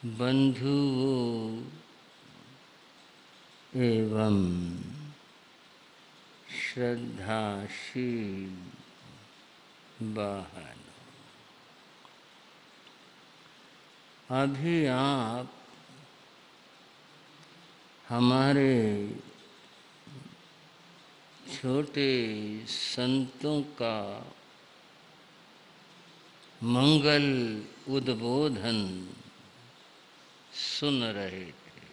बंधुओं एवं श्रद्धाशील बहनों, अभी आप हमारे छोटे संतों का मंगल उद्बोधन सुन रहे थे।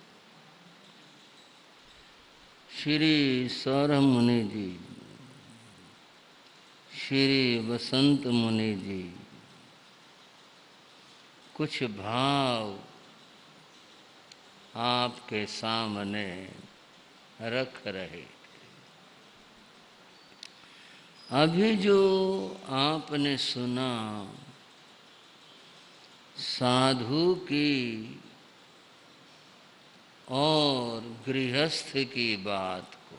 श्री सौरभ मुनि जी, श्री वसंत मुनि जी कुछ भाव आपके सामने रख रहे थे। अभी जो आपने सुना साधु की और गृहस्थ की बात को,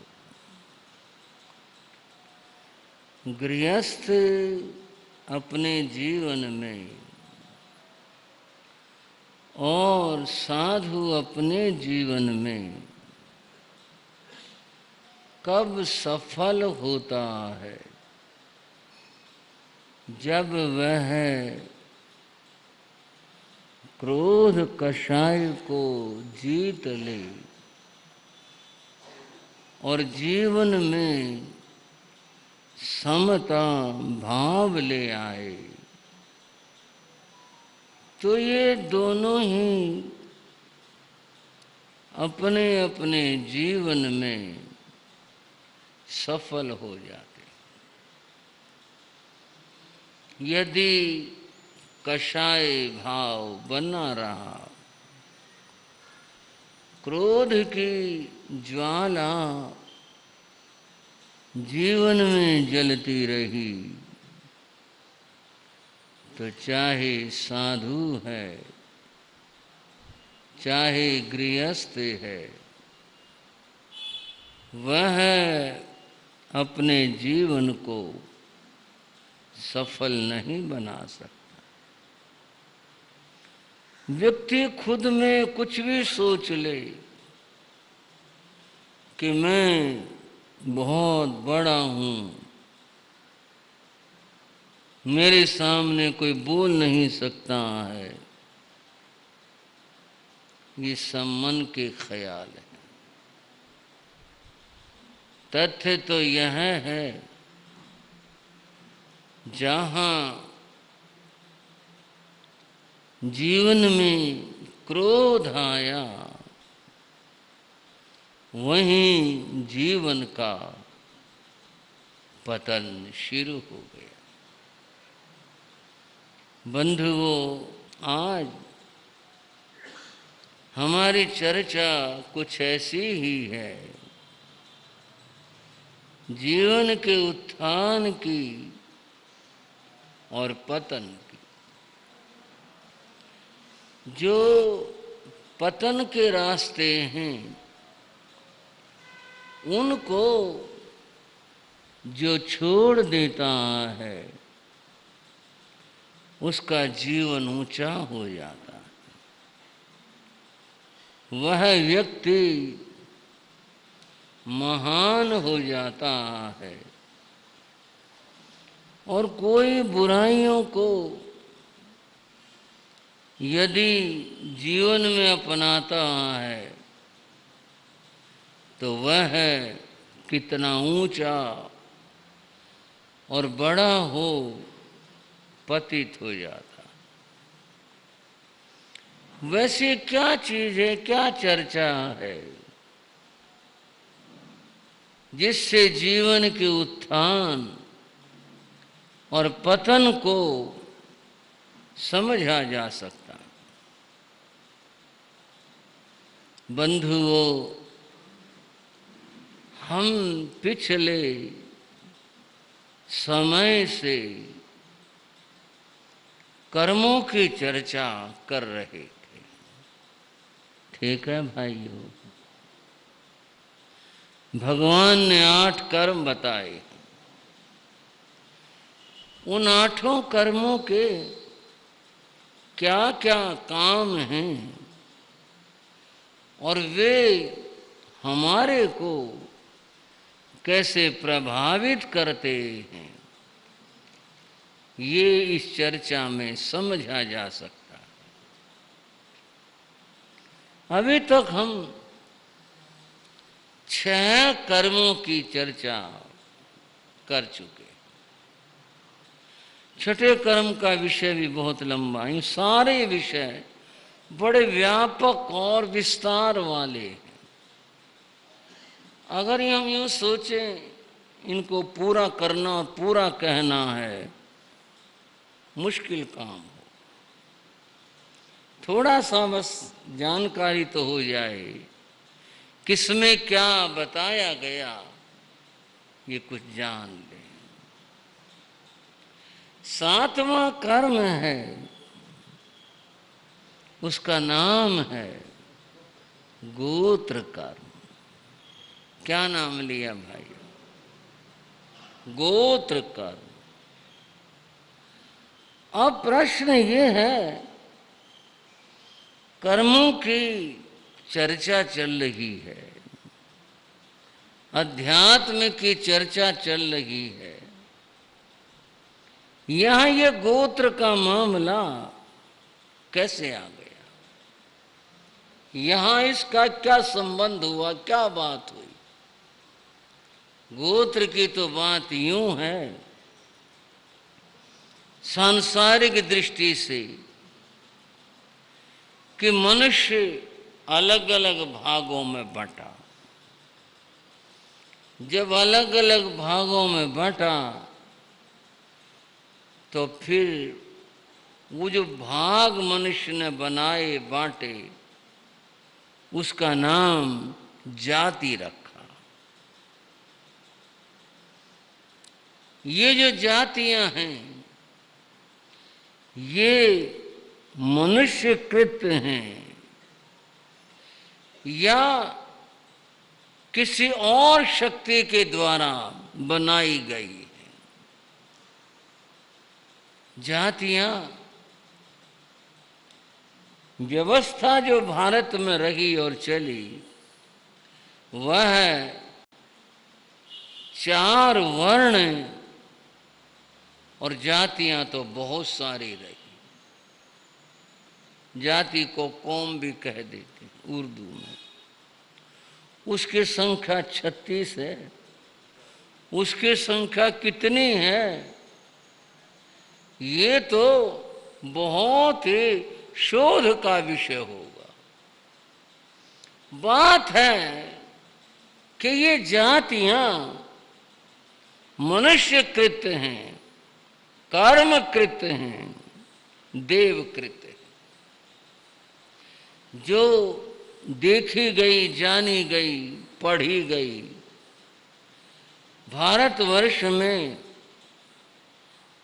गृहस्थ अपने जीवन में और साधु अपने जीवन में कब सफल होता है, जब वह क्रोध कषाय को जीत ले और जीवन में समता भाव ले आए। तो ये दोनों ही अपने अपने जीवन में सफल हो जाते। यदि कषाय भाव बना रहा, क्रोध की ज्वाला जीवन में जलती रही, तो चाहे साधु है चाहे गृहस्थ है, वह अपने जीवन को सफल नहीं बना सकता। व्यक्ति खुद में कुछ भी सोच ले कि मैं बहुत बड़ा हूँ, मेरे सामने कोई बोल नहीं सकता है, ये सब मन के ख्याल है। तथ्य तो यह है, जहाँ जीवन में क्रोध आया, वहीं जीवन का पतन शुरू हो गया। बंधुओं, आज हमारी चर्चा कुछ ऐसी ही है, जीवन के उत्थान की और पतन की। जो पतन के रास्ते हैं, उनको जो छोड़ देता है, उसका जीवन ऊंचा हो जाता है। वह व्यक्ति महान हो जाता है और कोई बुराइयों को यदि जीवन में अपनाता है, तो वह कितना ऊंचा और बड़ा हो पतित हो जाता। वैसे क्या चीज है, क्या चर्चा है जिससे जीवन के उत्थान और पतन को समझा जा सकता। बंधुओं, हम पिछले समय से कर्मों की चर्चा कर रहे थे। ठीक है भाइयों, भगवान ने 8 कर्म बताए। उन 8 कर्मों के क्या क्या काम हैं और वे हमारे को कैसे प्रभावित करते हैं, ये इस चर्चा में समझा जा सकता है। अभी तक हम 6 कर्मों की चर्चा कर चुके। छठे कर्म का विषय भी बहुत लंबा, ये सारे विषय बड़े व्यापक और विस्तार वाले हैं। अगर हम यूँ सोचें इनको पूरा करना और पूरा कहना है, मुश्किल काम हो। थोड़ा सा बस जानकारी तो हो जाए किसमें क्या बताया गया, ये कुछ जान लें। 7वां कर्म है, उसका नाम है गोत्र कर्म। क्या नाम लिया भाई? गोत्र कर्म। अब प्रश्न ये है, कर्मों की चर्चा चल रही है, अध्यात्म की चर्चा चल रही है, यहां ये गोत्र का मामला कैसे आ गया? यहां इसका क्या संबंध हुआ, क्या बात हुई? गोत्र की तो बात यूं है, सांसारिक दृष्टि से, कि मनुष्य अलग अलग भागों में बंटा। जब अलग अलग भागों में बंटा तो फिर वो जो भाग मनुष्य ने बनाए बांटे, उसका नाम जाति रखा। ये जो जातियां हैं ये मनुष्य कृत हैं या किसी और शक्ति के द्वारा बनाई गई है। जातियां, व्यवस्था जो भारत में रही और चली, वह 4 वर्ण और जातियां तो बहुत सारी रही। जाति को कौम भी कह देते उर्दू में। उसकी संख्या 36 है। उसकी संख्या कितनी है, ये तो बहुत ही शोध का विषय होगा। बात है कि ये जातियां मनुष्यकृत हैं, कर्मकृत हैं, देवकृत हैं। जो देखी गई, जानी गई, पढ़ी गई, भारतवर्ष में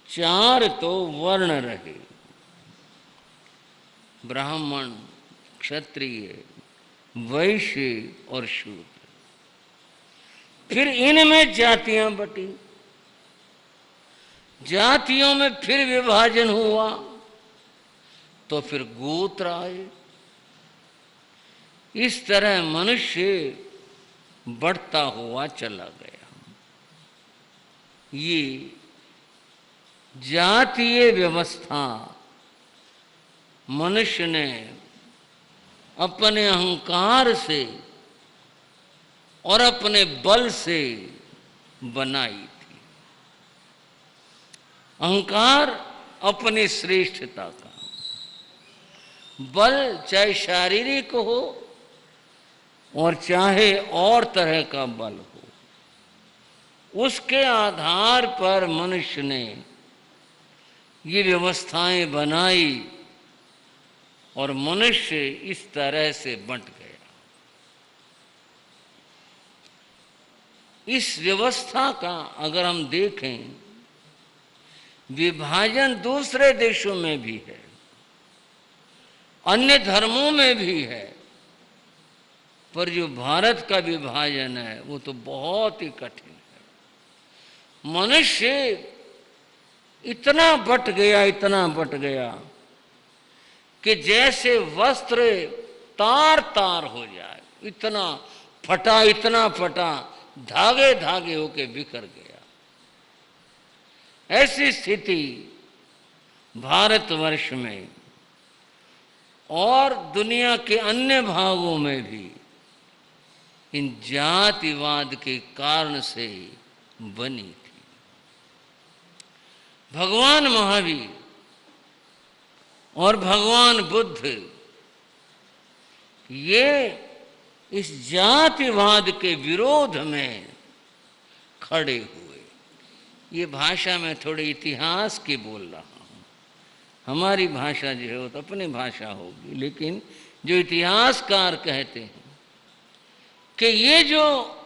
4 तो वर्ण रहे, ब्राह्मण, क्षत्रिय, वैश्य और शूद्र। फिर इनमें जातियां बटी, जातियों में फिर विभाजन हुआ, तो फिर गोत्र आए। इस तरह मनुष्य बढ़ता हुआ चला गया। ये जातीय व्यवस्था मनुष्य ने अपने अहंकार से और अपने बल से बनाई थी। अहंकार अपनी श्रेष्ठता का, बल चाहे शारीरिक हो और चाहे और तरह का बल हो, उसके आधार पर मनुष्य ने ये व्यवस्थाएं बनाई और मनुष्य इस तरह से बंट गया। इस व्यवस्था का अगर हम देखें, विभाजन दूसरे देशों में भी है, अन्य धर्मों में भी है, पर जो भारत का विभाजन है वो तो बहुत ही कठिन है। मनुष्य इतना बट गया, इतना बट गया कि जैसे वस्त्र तार तार हो जाए, इतना फटा धागे धागे होके बिखर गया। ऐसी स्थिति भारतवर्ष में और दुनिया के अन्य भागों में भी इन जातिवाद के कारण से बनी थी। भगवान महावीर और भगवान बुद्ध ये इस जातिवाद के विरोध में खड़े हुए। ये भाषा में थोड़े इतिहास की बोल रहा हूँ। हमारी भाषा जो है वो तो अपनी भाषा होगी, लेकिन जो इतिहासकार कहते हैं कि ये जो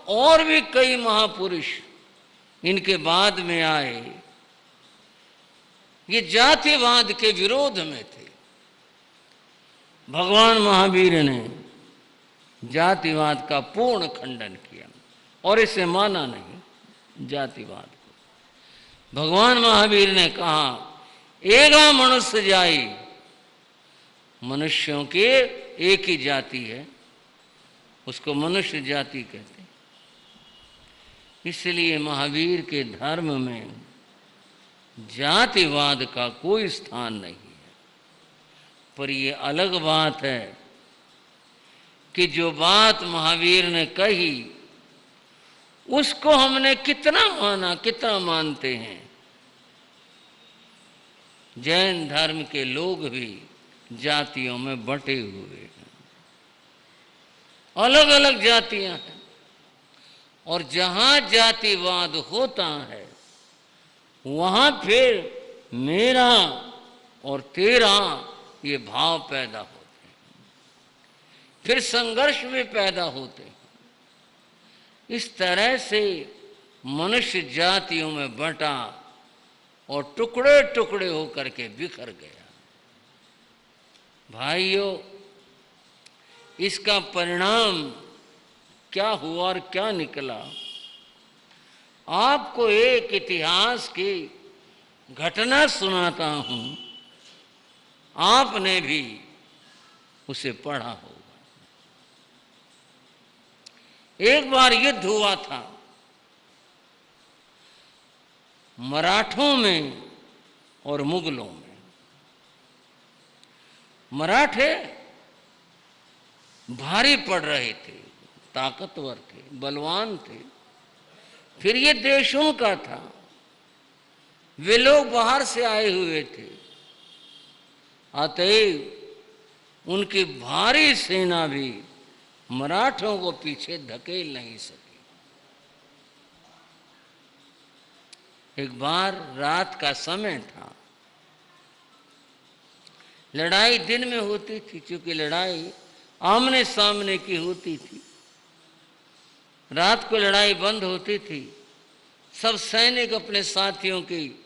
और भी कई महापुरुष इनके बाद में आए, ये जातिवाद के विरोध में थे। भगवान महावीर ने जातिवाद का पूर्ण खंडन किया और इसे माना नहीं जातिवाद को। भगवान महावीर ने कहा, एगा मनुष्य जाई, मनुष्यों की एक ही जाति है, उसको मनुष्य जाति कहते हैं। इसलिए महावीर के धर्म में जातिवाद का कोई स्थान नहीं है। पर ये अलग बात है कि जो बात महावीर ने कही उसको हमने कितना माना, कितना मानते हैं। जैन धर्म के लोग भी जातियों में बंटे हुए हैं, अलग अलग जातियां हैं, और जहां जातिवाद होता है वहां फिर मेरा और तेरा ये भाव पैदा होते हैं, फिर संघर्ष भी पैदा होते हैं। इस तरह से मनुष्य जातियों में बंटा और टुकड़े टुकड़े होकर के बिखर गया। भाइयों, इसका परिणाम क्या हुआ और क्या निकला, आपको एक इतिहास की घटना सुनाता हूं, आपने भी उसे पढ़ा होगा। एक बार युद्ध हुआ था मराठों में और मुगलों में। मराठे भारी पड़ रहे थे, ताकतवर थे, बलवान थे, फिर ये देश उनका था, वे लोग बाहर से आए हुए थे, अतएव उनकी भारी सेना भी मराठों को पीछे धकेल नहीं सकी। एक बार रात का समय था, लड़ाई दिन में होती थी, क्योंकि लड़ाई आमने सामने की होती थी। रात को लड़ाई बंद होती थी, सब सैनिक अपने साथियों की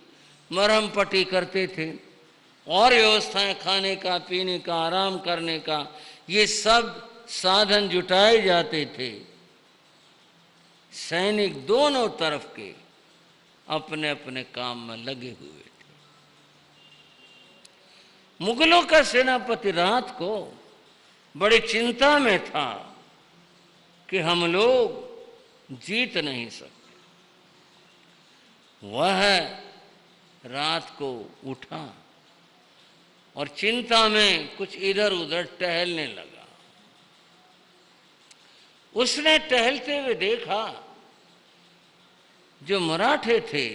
मरहम पट्टी करते थे, और व्यवस्थाएं खाने का, पीने का, आराम करने का, ये सब साधन जुटाए जाते थे। सैनिक दोनों तरफ के अपने अपने काम में लगे हुए थे। मुगलों का सेनापति रात को बड़ी चिंता में था कि हम लोग जीत नहीं सकते। वह रात को उठा और चिंता में कुछ इधर उधर टहलने लगा। उसने टहलते हुए देखा जो मराठे थे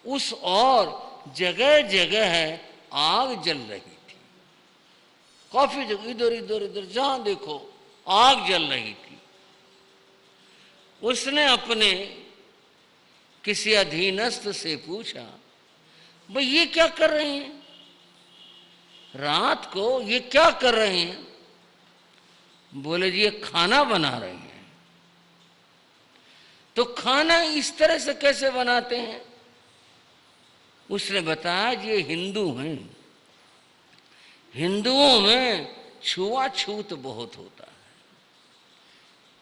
उस और जगह जगह आग जल रही थी। काफी जगह इधर इधर इधर जहां देखो आग जल रही थी। उसने अपने किसी अधीनस्थ से पूछा, भाई ये क्या कर रहे हैं, रात को ये क्या कर रहे हैं? बोले जी ये खाना बना रहे हैं। तो खाना इस तरह से कैसे बनाते हैं? उसने बताया ये हिंदू हैं, हिंदुओं में छुआछूत बहुत होता है।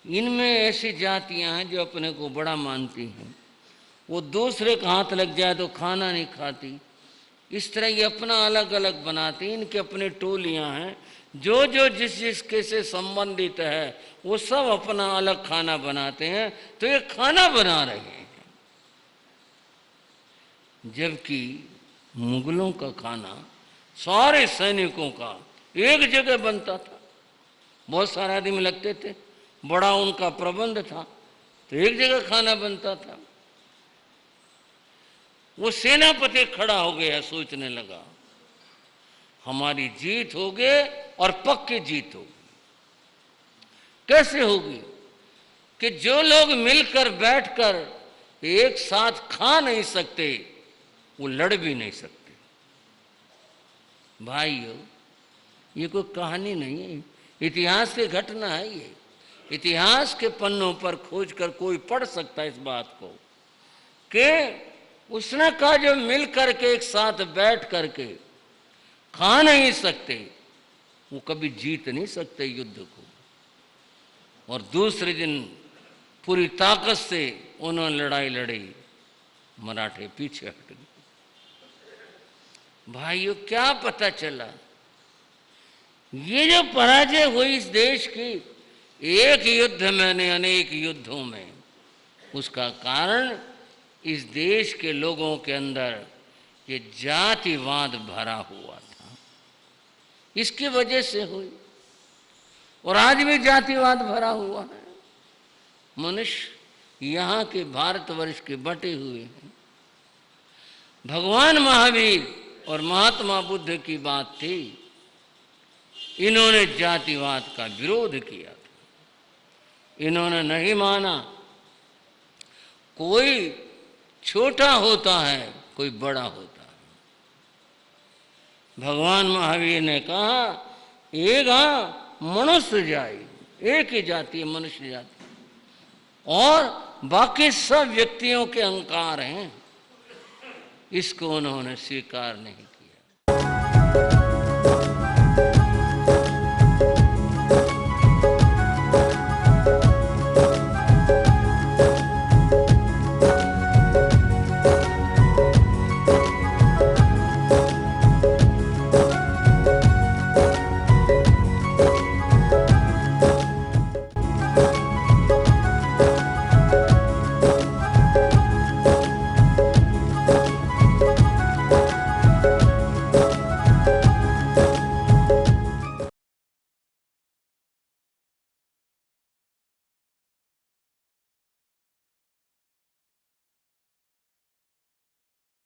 इनमें ऐसी जातियां हैं जो अपने को बड़ा मानती हैं, वो दूसरे का हाथ लग जाए तो खाना नहीं खाती, इस तरह ये अपना अलग अलग बनाते हैं, इनके अपने टोलियां हैं, जो जो जिस जिसके से संबंधित है वो सब अपना अलग खाना बनाते हैं। तो ये खाना बना रहे हैं, जबकि मुगलों का खाना सारे सैनिकों का एक जगह बनता था। बहुत सारे आदमी लगते थे, बड़ा उनका प्रबंध था, तो एक जगह खाना बनता था। वो सेनापति खड़ा हो गया, सोचने लगा हमारी जीत होगी और पक्की जीत होगी। कैसे होगी? कि जो लोग मिलकर बैठकर एक साथ खा नहीं सकते वो लड़ भी नहीं सकते। भाइयों, ये कोई कहानी नहीं है, इतिहास की घटना है। ये इतिहास के पन्नों पर खोजकर कोई पढ़ सकता है इस बात को कि उसने कहा जो मिल करके एक साथ बैठ करके खा नहीं सकते वो कभी जीत नहीं सकते युद्ध को। और दूसरे दिन पूरी ताकत से उन्होंने लड़ाई लड़ी, मराठे पीछे हट गए। भाइयों, क्या पता चला? ये जो पराजय हुई इस देश की एक युद्ध में नहीं अनेक युद्धों में, उसका कारण इस देश के लोगों के अंदर ये जातिवाद भरा हुआ था, इसकी वजह से हुई। और आज भी जातिवाद भरा हुआ है। मनुष्य यहाँ के भारतवर्ष के बटे हुए हैं। भगवान महावीर और महात्मा बुद्ध की बात थी, इन्होंने जातिवाद का विरोध किया था। इन्होंने नहीं माना कोई छोटा होता है, कोई बड़ा होता है। भगवान महावीर ने कहा एक मनुष्य जाति, एक ही जाति है मनुष्य जाति, और बाकी सब व्यक्तियों के अहंकार हैं। इसको उन्होंने स्वीकार नहीं किया।